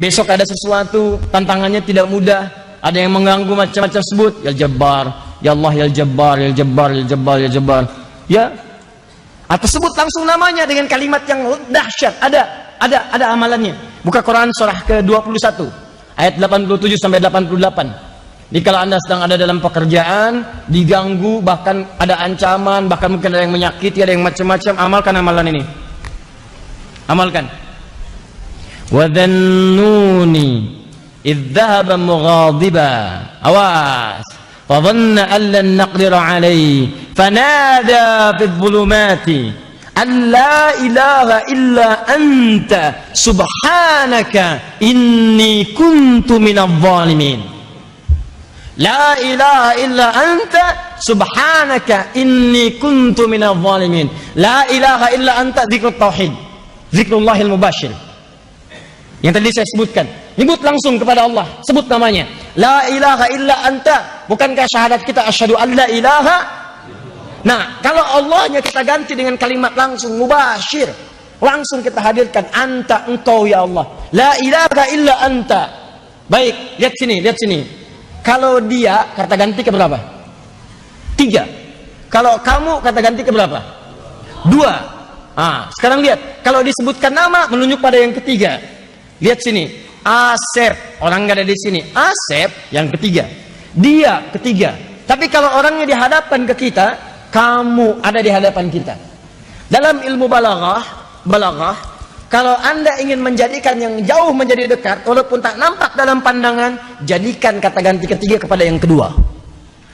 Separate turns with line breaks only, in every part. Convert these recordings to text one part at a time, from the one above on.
Besok ada sesuatu, tantangannya tidak mudah, ada yang mengganggu macam-macam, sebut ya Jabbar, ya Allah, ya Jabbar, ya Jabbar, ya Jabbar, ya Jabbar, ya. Atau sebut langsung namanya dengan kalimat yang dahsyat. Ada amalannya. Buka Quran surah ke-21 ayat 87 sampai 88. Jadi kalau Anda sedang ada dalam pekerjaan, diganggu, bahkan ada ancaman, bahkan mungkin ada yang menyakiti, ada yang macam-macam, amalkan amalan ini. Amalkan. Wa dhannuni idh dhahaba mughadiba. Awas. Fa dhanna an lan naqdira alayhi fanada fi dhulumati an la ilaha illa anta subhanaka inni kuntu minadh dhalimin. La ilaha illa anta subhanaka inni kuntu minadh dhalimin. La ilaha illa anta dzikrut tauhid, zikrullahil mubashir. Yang tadi saya sebutkan, nyebut langsung kepada Allah, sebut namanya. La ilaha illa anta. Bukankah syahadat kita asyhadu an la ilaha? Nah, kalau Allahnya kita ganti dengan kalimat langsung mubashir, langsung kita hadirkan anta, engkau ya Allah. La ilaha illa anta. Baik, lihat sini. Kalau dia kata ganti ke berapa? 3. Kalau kamu kata ganti ke berapa? 2. Sekarang lihat, kalau disebutkan nama menunjuk pada yang ketiga. Lihat sini, Asep, orang nggak ada di sini. Asep yang ketiga, dia ketiga. Tapi kalau orangnya di hadapan ke kita, kamu ada di hadapan kita. Dalam ilmu balaghah, kalau Anda ingin menjadikan yang jauh menjadi dekat, walaupun tak nampak dalam pandangan, jadikan kata ganti ketiga kepada yang kedua.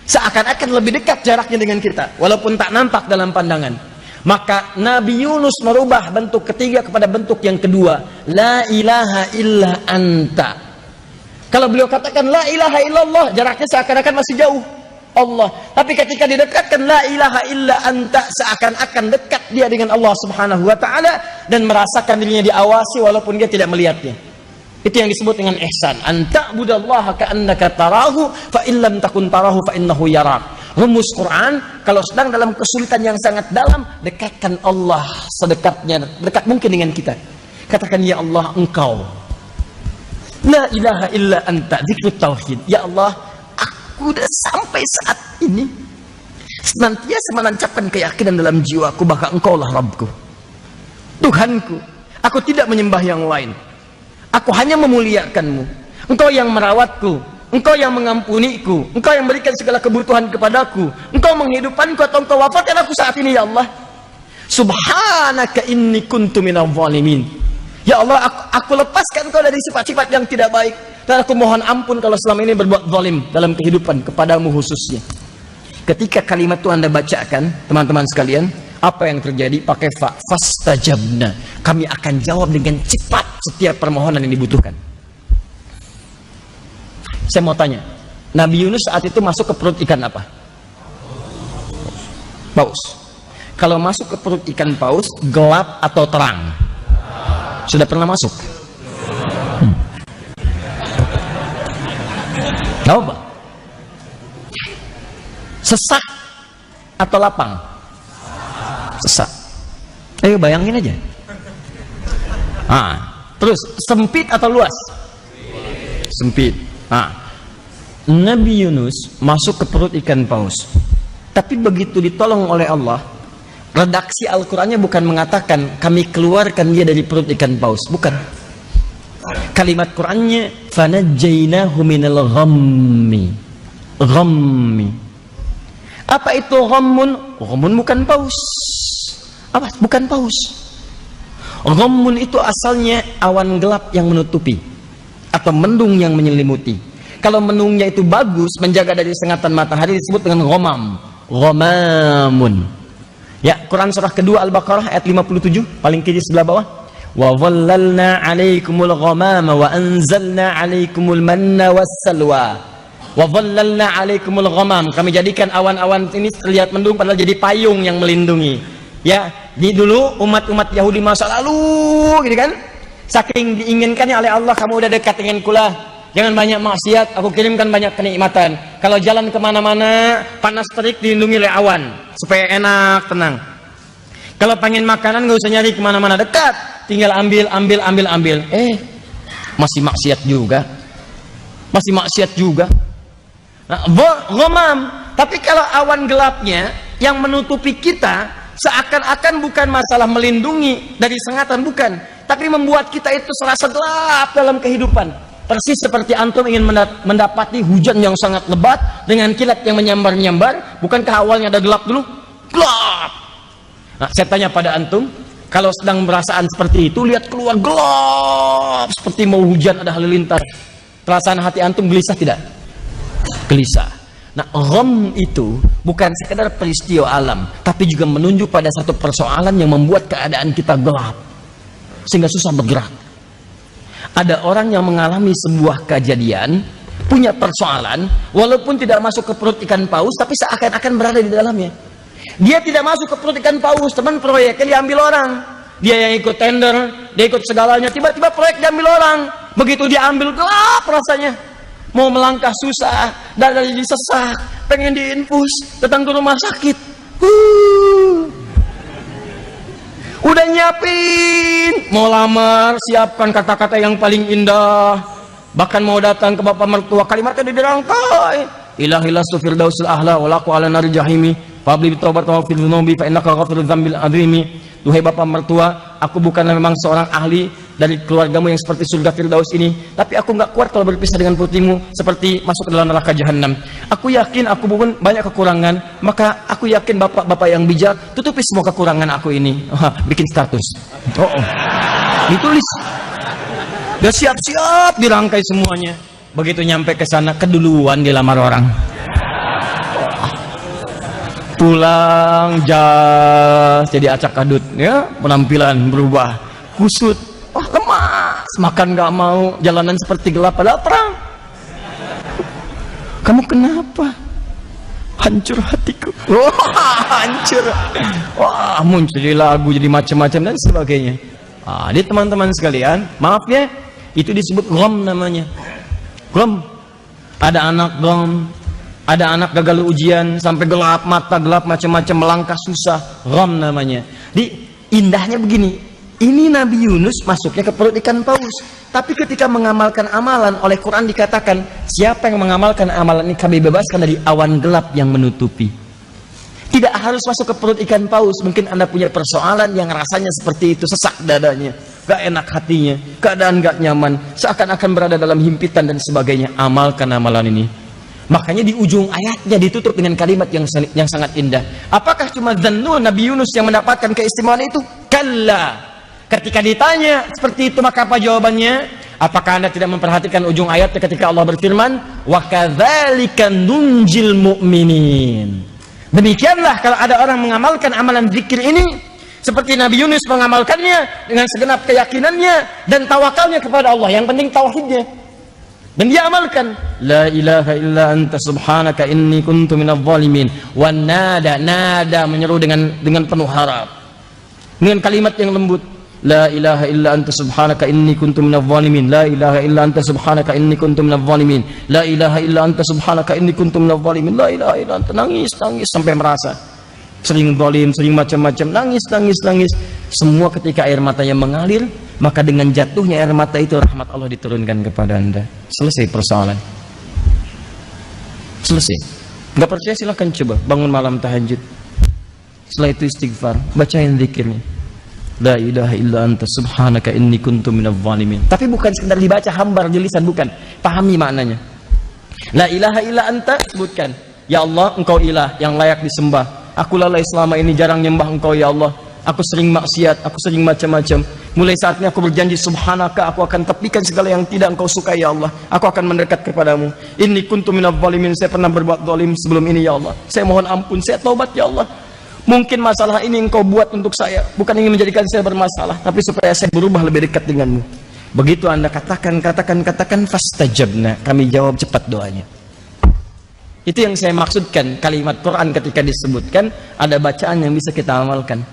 Seakan-akan lebih dekat jaraknya dengan kita, walaupun tak nampak dalam pandangan. Maka Nabi Yunus merubah bentuk ketiga kepada bentuk yang kedua. La ilaha illa anta. Kalau beliau katakan la ilaha illallah, jaraknya seakan-akan masih jauh Allah. Tapi ketika didekatkan la ilaha illa anta, seakan-akan dekat dia dengan Allah subhanahu wa ta'ala, dan merasakan dirinya diawasi walaupun dia tidak melihatnya. Itu yang disebut dengan ihsan. Anta'budallaha ka'annaka tarahu fa illam takun tarahu fa innahu yarak. Rumus Quran, kalau sedang dalam kesulitan yang sangat dalam, dekatkan Allah dekat mungkin dengan kita. Katakan ya Allah, engkau la ilaha illa anta, zikrut tauhid. Ya Allah, aku sudah sampai saat ini senantiasa menancapkan keyakinan dalam jiwaku bahwa engkau lah Rabbku, Tuhanku. Aku tidak menyembah yang lain. Aku hanya memuliakanmu. Engkau yang merawatku, engkau yang mengampuniku, engkau yang memberikan segala kebutuhan kepadaku, engkau menghidupkanku atau engkau wafatkan aku saat ini ya Allah. Subhanaka inni kuntu minadh dhalimin. Ya Allah, aku lepaskan engkau dari sifat-sifat yang tidak baik, dan aku mohon ampun kalau selama ini berbuat zalim dalam kehidupan kepadamu khususnya. Ketika kalimat itu Anda bacakan, teman-teman sekalian, apa yang terjadi? Pakai fastajabna. Kami akan jawab dengan cepat setiap permohonan yang dibutuhkan. Saya mau tanya, Nabi Yunus saat itu masuk ke perut ikan apa? Paus. Kalau masuk ke perut ikan paus, gelap atau terang? Sudah pernah masuk? Tahu Pak? Sesak atau lapang? Sesak. Ayo bayangin aja. Terus sempit atau luas? Sempit. Nabi Yunus masuk ke perut ikan paus. Tapi begitu ditolong oleh Allah, redaksi Al-Qur'annya bukan mengatakan kami keluarkan dia dari perut ikan paus, bukan. Kalimat Qur'annya fanajjainahu minal ghammi. Ghammi. Apa itu ghammun? Ghammun bukan paus. Apa? Bukan paus. Ghammun itu asalnya awan gelap yang menutupi atau mendung yang menyelimuti. Kalau mendungnya itu bagus, menjaga dari sengatan matahari, disebut dengan ghamam. Ghamamun. Ya, Quran surah kedua Al-Baqarah ayat 57, paling kiri sebelah bawah. Wa dhallalna 'alaikumul ghamama wa anzalna 'alaikumul manna wassalwa. Wa dhallalna 'alaikumul ghamam. Kami jadikan awan-awan ini terlihat mendung padahal jadi payung yang melindungi. Ya, di dulu umat-umat Yahudi masa lalu gitu kan. Saking diinginkannya oleh Allah, kamu udah dekat dengan kula, jangan banyak maksiat, aku kirimkan banyak kenikmatan. Kalau jalan kemana-mana, panas terik dilindungi oleh awan, supaya enak, tenang. Kalau pengen makanan, gak usah nyari kemana-mana, dekat, tinggal ambil. masih maksiat juga, masih maksiat juga. Nah, ghamam. Tapi kalau awan gelapnya yang menutupi kita, seakan-akan bukan masalah melindungi dari sengatan, bukan, tapi membuat kita itu serasa gelap dalam kehidupan. Persis seperti antum ingin mendapati hujan yang sangat lebat dengan kilat yang menyambar-nyambar. Bukankah awalnya ada gelap dulu? Gelap. Nah, saya tanya pada antum, kalau sedang merasaan seperti itu, lihat keluar gelap seperti mau hujan, ada halilintar, perasaan hati antum gelisah tidak? Gelisah. Nah, gham itu bukan sekedar peristiwa alam, tapi juga menunjuk pada satu persoalan yang membuat keadaan kita gelap sehingga susah bergerak. Ada orang yang mengalami sebuah kejadian, punya persoalan, walaupun tidak masuk ke perut ikan paus, tapi seakan-akan berada di dalamnya. Dia tidak masuk ke perut ikan paus, teman, proyeknya diambil orang. Dia yang ikut tender, dia ikut segalanya, tiba-tiba proyek diambil orang. Begitu dia ambil, gelap rasanya. Mau melangkah susah, dada jadi sesak, pengen diinfus, datang ke rumah sakit. Udah nyiapin, mau lamar, siapkan kata-kata yang paling indah. Bahkan mau datang ke bapak mertua, kalimatnya dirangkai. Ilahilah sufirdausul ahla, walaku ala nari jahimi, fabli bitaubat wa fil dhunubi, fa innaka ghafirudz dzambil azimi. Duhai bapak mertua, aku bukanlah memang seorang ahli dari keluargamu yang seperti surga Firdaus ini, tapi aku nggak kuat kalau berpisah dengan putihmu seperti masuk ke dalam neraka jahanam. Aku yakin aku pun banyak kekurangan, maka aku yakin bapak-bapak yang bijak, tutupi semua kekurangan aku ini. Bikin status. Ditulis. Udah siap-siap dirangkai semuanya. Begitu nyampe ke sana, keduluan dilamar orang. Pulang jas jadi acak adut, ya, penampilan berubah, kusut, lemas, makan nggak mau, jalanan seperti gelap, padahal terang. Kamu kenapa? Hancur hatiku. Wah, hancur. Wah, muncul jadi lagu, jadi macam-macam dan sebagainya. Jadi teman-teman sekalian, maaf ya, itu disebut gham namanya. Gham. Ada anak gham. Ada anak gagal ujian sampai gelap mata, gelap macam-macam, melangkah susah, gham namanya. Di indahnya begini, ini Nabi Yunus masuknya ke perut ikan paus, tapi ketika mengamalkan amalan, oleh Quran dikatakan, siapa yang mengamalkan amalan ini kami bebaskan dari awan gelap yang menutupi. Tidak harus masuk ke perut ikan paus. Mungkin Anda punya persoalan yang rasanya seperti itu, sesak dadanya, gak enak hatinya, keadaan gak nyaman, seakan-akan berada dalam himpitan dan sebagainya. Amalkan amalan ini. Makanya di ujung ayatnya ditutup dengan kalimat yang sangat indah. Apakah cuma Dzannun, Nabi Yunus yang mendapatkan keistimewaan itu? Kalla. Ketika ditanya seperti itu, maka apa jawabannya? Apakah Anda tidak memperhatikan ujung ayatnya ketika Allah berfirman, wa kadzalika nunjil mu'minin. Demikianlah kalau ada orang mengamalkan amalan zikir ini seperti Nabi Yunus mengamalkannya dengan segenap keyakinannya dan tawakalnya kepada Allah. Yang penting tauhidnya. Dan dia amalkan la ilaha illa anta subhanaka inni kuntu minadh dhalimin. Wan nada menyeru dengan penuh harap, dengan kalimat yang lembut, la ilaha illa anta subhanaka inni kuntu minadh dhalimin, la ilaha illa anta subhanaka inni kuntu minadh dhalimin, la ilaha illa anta subhanaka inni kuntu minadh dhalimin, la ilaha illa anta. Nangis sampai merasa sering zalim, sering macam-macam, nangis. Semua ketika air matanya mengalir, maka dengan jatuhnya air mata itu rahmat Allah diturunkan kepada Anda. Selesai persoalan. Selesai. Nggak percaya silahkan coba bangun malam tahajud. Setelah itu istighfar, bacain zikirnya. La ilaha illa anta subhanaka inni kuntu minadh dhalimin. Tapi bukan sekedar dibaca hambar di lisan, bukan. Pahami maknanya. La ilaha illa anta, sebutkan. Ya Allah, Engkau ilah yang layak disembah. Aku lalai selama ini jarang nyembah Engkau ya Allah. Aku sering maksiat, aku sering macam-macam. Mulai saat ini aku berjanji subhanaka, aku akan tepikan segala yang tidak Engkau sukai ya Allah. Aku akan mendekat kepadamu. Inni kuntu minadh dhalimin, saya pernah berbuat zalim sebelum ini ya Allah. Saya mohon ampun, saya taubat ya Allah. Mungkin masalah ini Engkau buat untuk saya, bukan ingin menjadikan saya bermasalah, tapi supaya saya berubah lebih dekat denganmu. Begitu Anda katakan fastajabna, kami jawab cepat doanya. Itu yang saya maksudkan kalimat Quran ketika disebutkan ada bacaan yang bisa kita amalkan.